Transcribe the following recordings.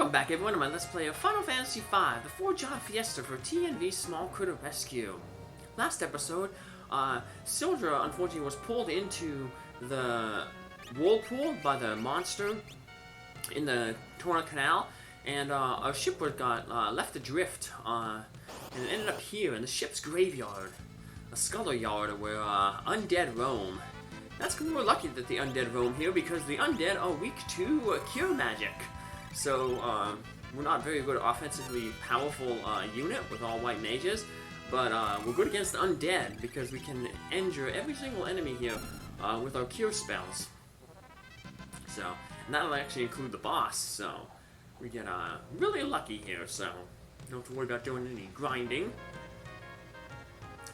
Welcome back everyone to my Let's Play of Final Fantasy V, the 4-job Fiesta for TNV Small Critter Rescue. Last episode, Syldra unfortunately was pulled into the whirlpool by the monster in the Torna Canal, and our ship got left adrift, and it ended up here in the ship's graveyard, a sculler yard where undead roam. We're lucky that the undead roam here because the undead are weak to cure magic. So, we're not very good offensively powerful unit with all white mages, but we're good against the undead because we can injure every single enemy here with our cure spells. So, and that'll actually include the boss, so we get really lucky here, so don't have to worry about doing any grinding.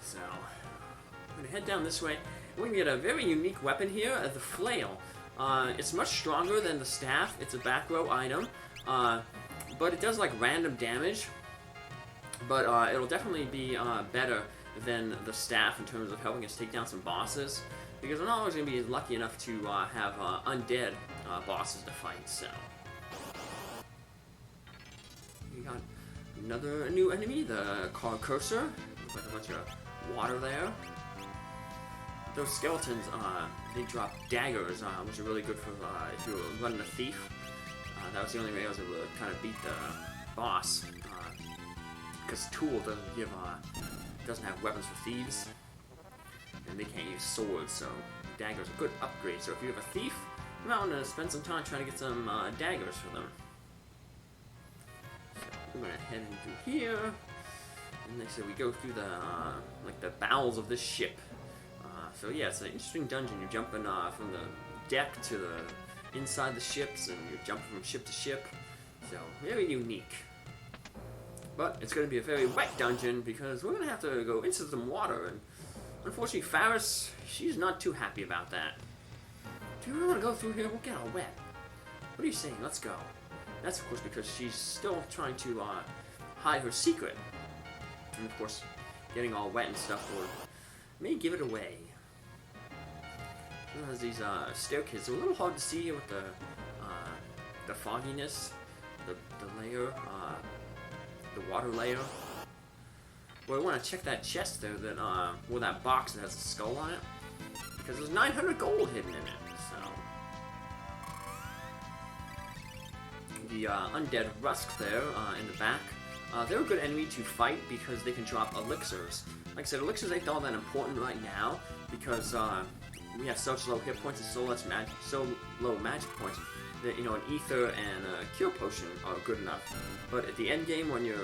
So, I'm going to head down this way. We're going to get a very unique weapon here, the flail. It's much stronger than the staff. It's a back row item, but it does like random damage. But it'll definitely be better than the staff in terms of helping us take down some bosses, because we're not always going to be lucky enough to have undead bosses to fight. So we got another new enemy, the car cursor. Looks like a bunch of water there. Those skeletons, they drop daggers, which are really good for if you're running a thief. That was the only way I was able to kind of beat the boss, because Tool doesn't have weapons for thieves, and they can't use swords, so daggers are a good upgrade. So if you have a thief, you might want to spend some time trying to get some daggers for them. So we're gonna head in through here, and they said we go through the like the bowels of this ship. So yeah, it's an interesting dungeon. You're jumping from the deck to the inside the ships, and you're jumping from ship to ship. So very unique. But it's going to be a very wet dungeon because we're going to have to go into some water. And unfortunately, Faris, she's not too happy about that. Do you really want to go through here? We'll get all wet. What are you saying? Let's go. That's of course because she's still trying to hide her secret. And of course, getting all wet and stuff may give it away. It has these staircases. They're a little hard to see here with the fogginess, the layer, the water layer. Well, I want to check that chest there, or that box that has a skull on it, because there's 900 gold hidden in it. So the undead Rusk there in the back, they're a good enemy to fight because they can drop elixirs. Like I said, elixirs ain't all that important right now because we have such low hit points and so low magic points that, you know, an ether and a cure potion are good enough. But at the end game, when your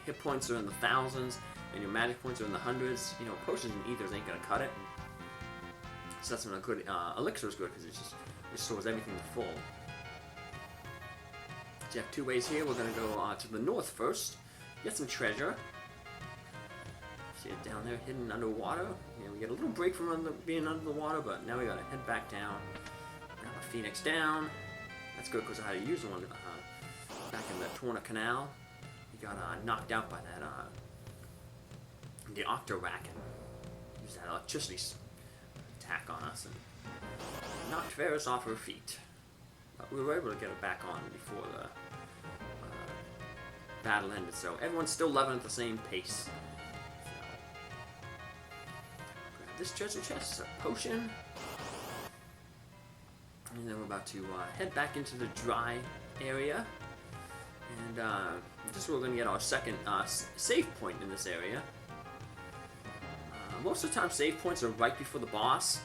hit points are in the thousands and your magic points are in the hundreds, you know, potions and ethers ain't gonna cut it. So that's when a good elixir is good because it just restores everything to full. So you have two ways here. We're gonna go to the north first, get some treasure. See it down there, hidden underwater. Yeah, we get a little break from being under the water, but now we gotta head back down. Grab a phoenix down. That's good because I had to use one back in the Torna Canal. We got knocked out by that the Octoraken. Used that electricity attack on us and knocked Faris off her feet. But we were able to get her back on before the battle ended. So everyone's still leveling at the same pace. This treasure chest is a potion, and then we're about to head back into the dry area, and this is where we're going to get our second save point in this area. Most of the time save points are right before the boss,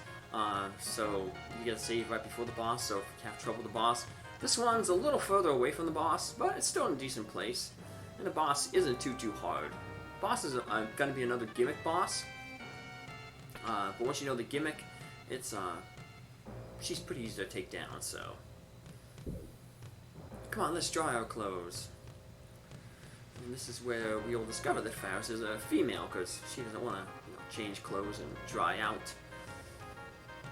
so you get a save right before the boss, so if you have trouble with the boss. This one's a little further away from the boss, but it's still in a decent place, and the boss isn't too hard. Boss is going to be another gimmick boss. But once you know the gimmick, she's pretty easy to take down, so. Come on, let's dry our clothes. And this is where we will discover that Faris is a female, because she doesn't want to change clothes and dry out.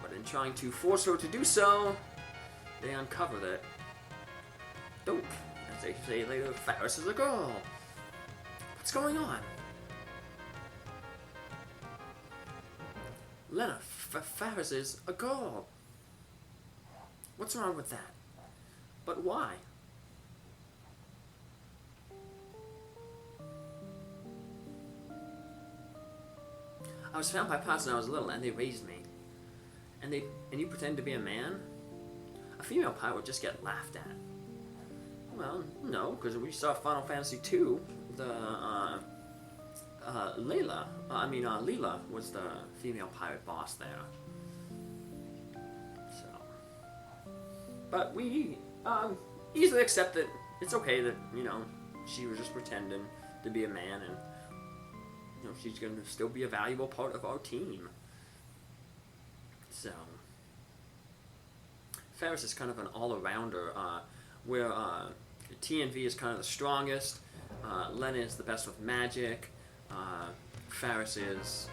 But in trying to force her to do so, they uncover that, dope, as they say later, Faris is a girl. What's going on? Lenna, Faris is a girl. What's wrong with that? But why? was found by pirates when I was little, and they raised me. And you pretend to be a man? A female pirate would just get laughed at. Well, no, because we saw Final Fantasy II, Leela was the female pirate boss there. So, but we easily accept that it's okay that, you know, she was just pretending to be a man, and, you know, she's going to still be a valuable part of our team. So, Faris is kind of an all-arounder, where TNV is kind of the strongest, Lenna is the best with magic, Faris is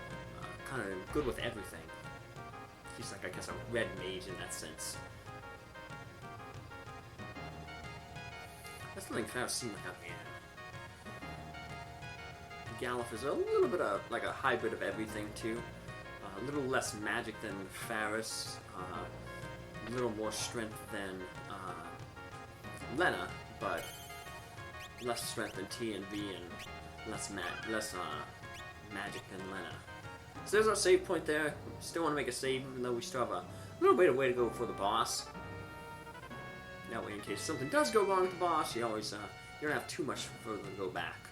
kind of good with everything. He's like, I guess, a red mage in that sense. I still think Faris seemed like a man. Galuf is a little bit of like a hybrid of everything too. A little less magic than Faris, a little more strength than Lenna, but less strength than TNV and less magic than Lenna. So there's our save point there. Still want to make a save, even though we still have a little bit of way to go before the boss. That way, in case something does go wrong with the boss, you always you don't have too much further to go back.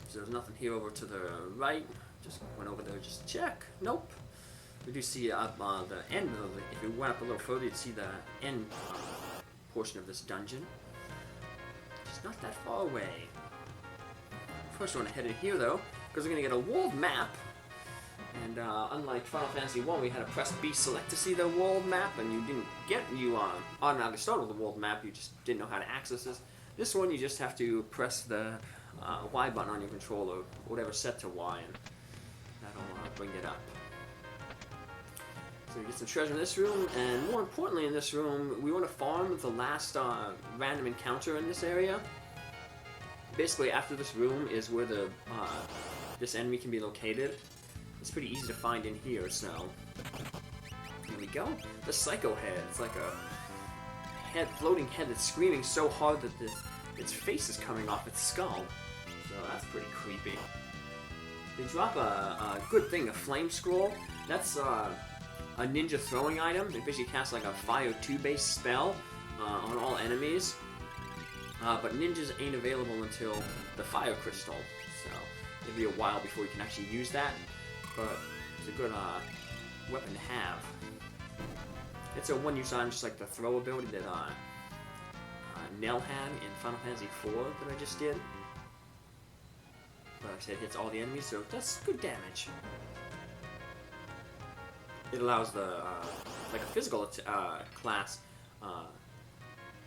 So there's nothing here over to the right. Just went over there just to check. Nope. We do see the end of the. If you went up a little further, you'd see the end portion of this dungeon. It's not that far away. First, we want to head in here though, because we're going to get a world map. And unlike Final Fantasy 1, we had to press B select to see the world map, and you automatically started with the world map. You just didn't know how to access this. This one, you just have to press the Y button on your controller, whatever set to Y, and that'll bring it up. So we get some treasure in this room, and more importantly in this room, we want to farm the last random encounter in this area. Basically, after this room is where the this enemy can be located. It's pretty easy to find in here, so here we go. The Psycho Head. It's like a floating head that's screaming so hard that its face is coming off its skull. So that's pretty creepy. They drop a good thing, a Flame Scroll. That's a ninja throwing item. It basically casts like a Fire 2 based spell on all enemies. But ninjas ain't available until the Fire Crystal, so it'll be a while before you can actually use that. But it's a good weapon to have. It's a one-use item, just like the throw ability that Nell had in Final Fantasy IV that I just did. But like I said, it hits all the enemies, so it does good damage. It allows the like a physical class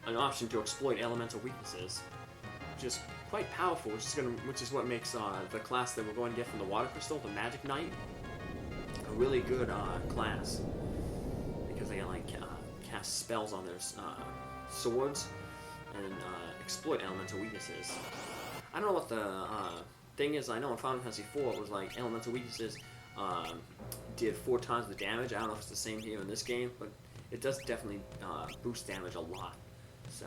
an option to exploit elemental weaknesses, which is quite powerful. Which is what makes the class that we're going to get from the Water Crystal, the Magic Knight, a really good class, because they like cast spells on their swords and exploit elemental weaknesses. I don't know what the thing is. I know in Final Fantasy IV it was like elemental weaknesses did 4 times the damage. I don't know if it's the same here in this game, but it does definitely boost damage a lot. So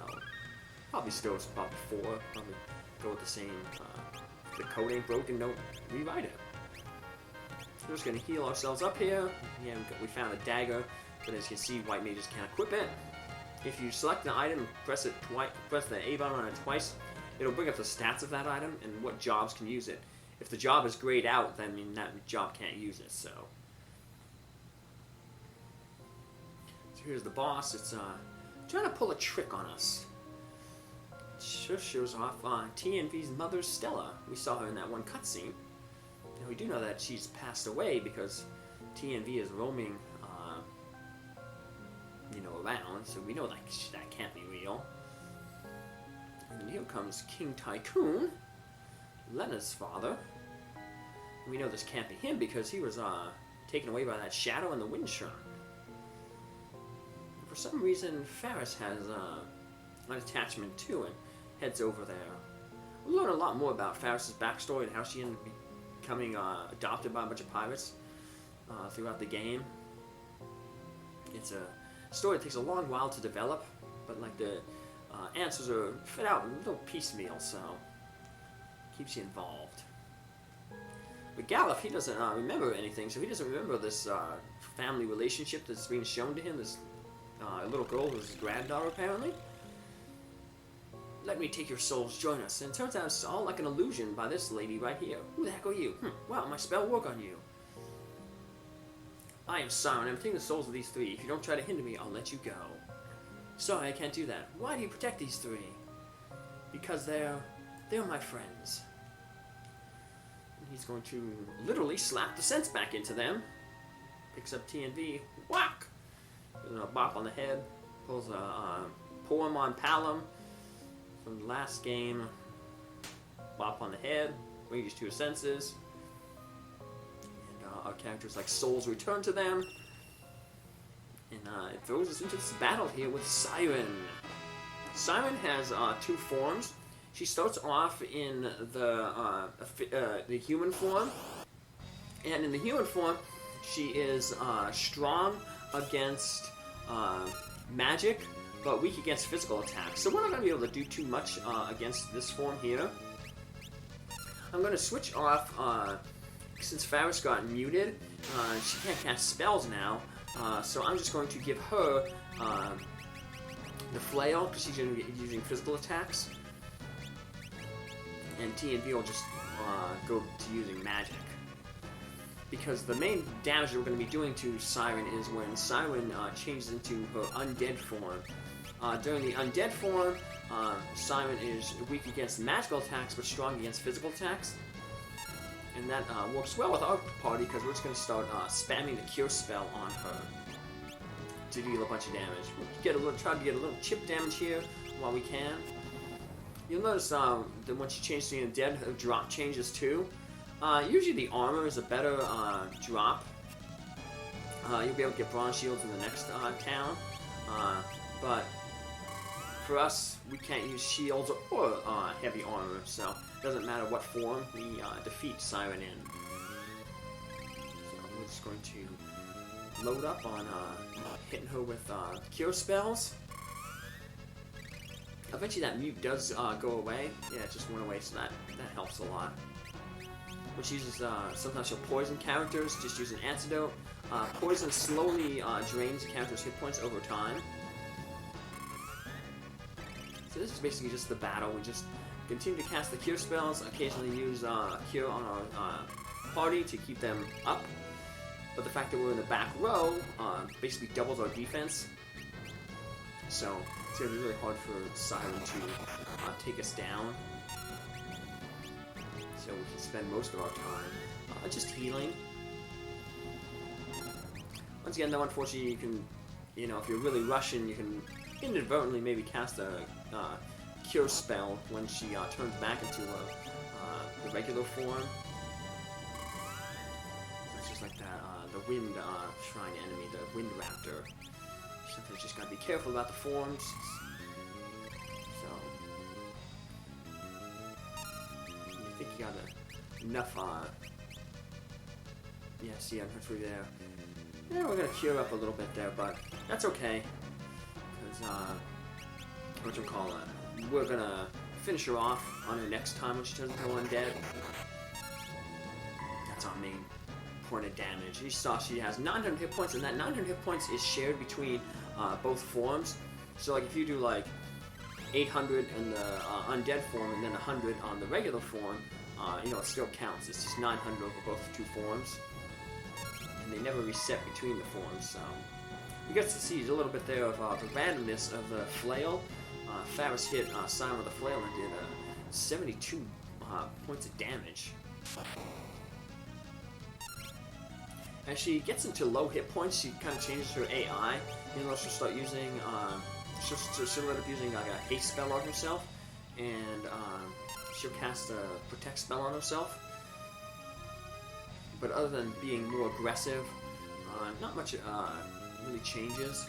probably still it's probably 4. Probably go with the same. If the code ain't broken, don't rewrite it. So we're just gonna heal ourselves up here. Yeah, we found a dagger, but as you can see, white mages can't equip it. If you select the item, press it twice, press the A button on it twice, it'll bring up the stats of that item and what jobs can use it. If the job is grayed out, then that job can't use it. So here's the boss. It's trying to pull a trick on us. It sure shows off TNV's mother, Stella. We saw her in that one cutscene. And we do know that she's passed away because TNV is roaming, around. So we know that can't be real. And here comes King Tycoon, Lenna's father. We know this can't be him because he was taken away by that shadow in the wind churn. For some reason, Faris has an attachment to and heads over there. We'll learn a lot more about Faris' backstory and how she ended up becoming adopted by a bunch of pirates throughout the game. It's a story that takes a long while to develop, but like the answers are fed out in a little piecemeal, so it keeps you involved. But Galuf, he doesn't remember anything, so he doesn't remember this family relationship that's being shown to him. This little girl who's his granddaughter, apparently. Let me take your souls, join us. And it turns out it's all like an illusion by this lady right here. Who the heck are you? Wow, my spell work on you. I am Siren. I'm taking the souls of these three. If you don't try to hinder me, I'll let you go. Sorry, I can't do that. Why do you protect these three? Because they're my friends. And he's going to literally slap the sense back into them. Picks up T&V. Whack! A bop on the head. Pulls a poem on Palom from the last game. Bop on the head. Ranges to his senses. And our characters like souls return to them. And it throws us into this battle here with Siren. Siren has two forms. She starts off in the human form. And in the human form, she is strong against magic, but weak against physical attacks. So we're not going to be able to do too much against this form here. I'm going to switch off, since Faris got muted, she can't cast spells now, so I'm just going to give her the flail, because she's going to be using physical attacks. And T&V will just go to using magic. Because the main damage that we're going to be doing to Siren is when Siren changes into her undead form. During the undead form, Siren is weak against magical attacks, but strong against physical attacks. And that works well with our party, because we're just going to start spamming the cure spell on her to deal a bunch of damage. We'll try to get a little chip damage here while we can. You'll notice that when she changes to undead, her drop changes too. Usually the armor is a better drop. You'll be able to get bronze shields in the next town. But for us, we can't use shields or heavy armor, so it doesn't matter what form we defeat Siren in. So we're just going to load up on hitting her with cure spells. Eventually that mute does go away. Yeah, it just went away, so that helps a lot. When she uses, sometimes she'll poison characters, just use an antidote. Poison slowly drains the character's hit points over time. So this is basically just the battle. We just continue to cast the cure spells, occasionally use cure on our party to keep them up. But the fact that we're in the back row basically doubles our defense. So it's going to be really hard for Siren to take us down. So we can spend most of our time just healing. Once again, though, unfortunately, you can, if you're really rushing, you can inadvertently maybe cast a cure spell when she turns back into the regular form. It's just like that, the wind shrine enemy, the wind raptor. Sometimes just gotta be careful about the forms. I think you got enough, yeah, see, I'm through there. Yeah, we're gonna cure up a little bit there, but that's okay. Because, we're gonna finish her off on her next time when she turns into undead. That's our main point of damage. You saw she has 900 hit points, and that 900 hit points is shared between both forms. So, like, if you do, like, 800 in the undead form and then 100 on the regular form, it still counts. It's just 900 over both two forms. And they never reset between the forms, so... You get to see a little bit there of the randomness of the flail. Faris hit Siren with the flail and did 72 points of damage. As she gets into low hit points, she kind of changes her AI. She'll start using... she'll end up using like a haste spell on herself, and she'll cast a protect spell on herself. But other than being more aggressive, not much really changes.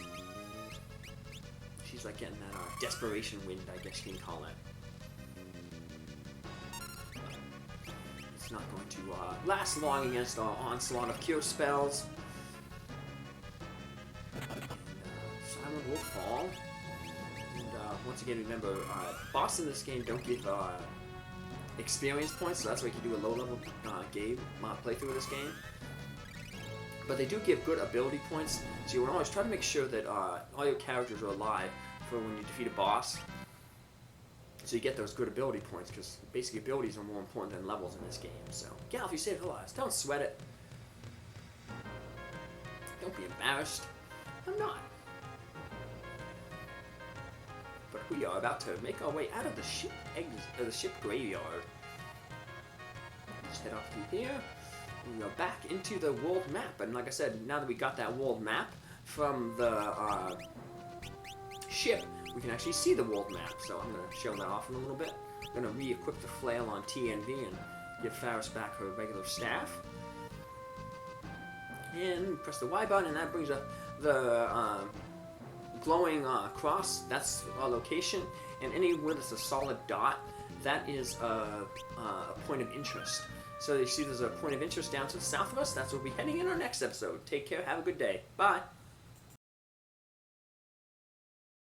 She's like getting that desperation wind, I guess you can call it. It's not going to last long against our onslaught of cure spells. Siren will fall. And once again, remember, boss in this game don't give experience points, so that's why you can do a low-level game playthrough of this game. But they do give good ability points, so you want to always try to make sure that all your characters are alive for when you defeat a boss. So you get those good ability points, because basically abilities are more important than levels in this game. So, Galuf, you saved our lives. Don't sweat it. Don't be embarrassed. I'm not. But we are about to make our way out of the ship graveyard. Just head off through here. And we go back into the world map. And like I said, now that we got that world map from the ship, we can actually see the world map. So I'm going to show that off in a little bit. I'm going to re-equip the flail on TNV and give Faris back her regular staff. And press the Y button, and that brings up the glowing cross. That's our location. And anywhere that's a solid dot, that is a point of interest. So you see there's a point of interest down to the south of us. That's where we'll be heading in our next episode. Take care. Have a good day. Bye.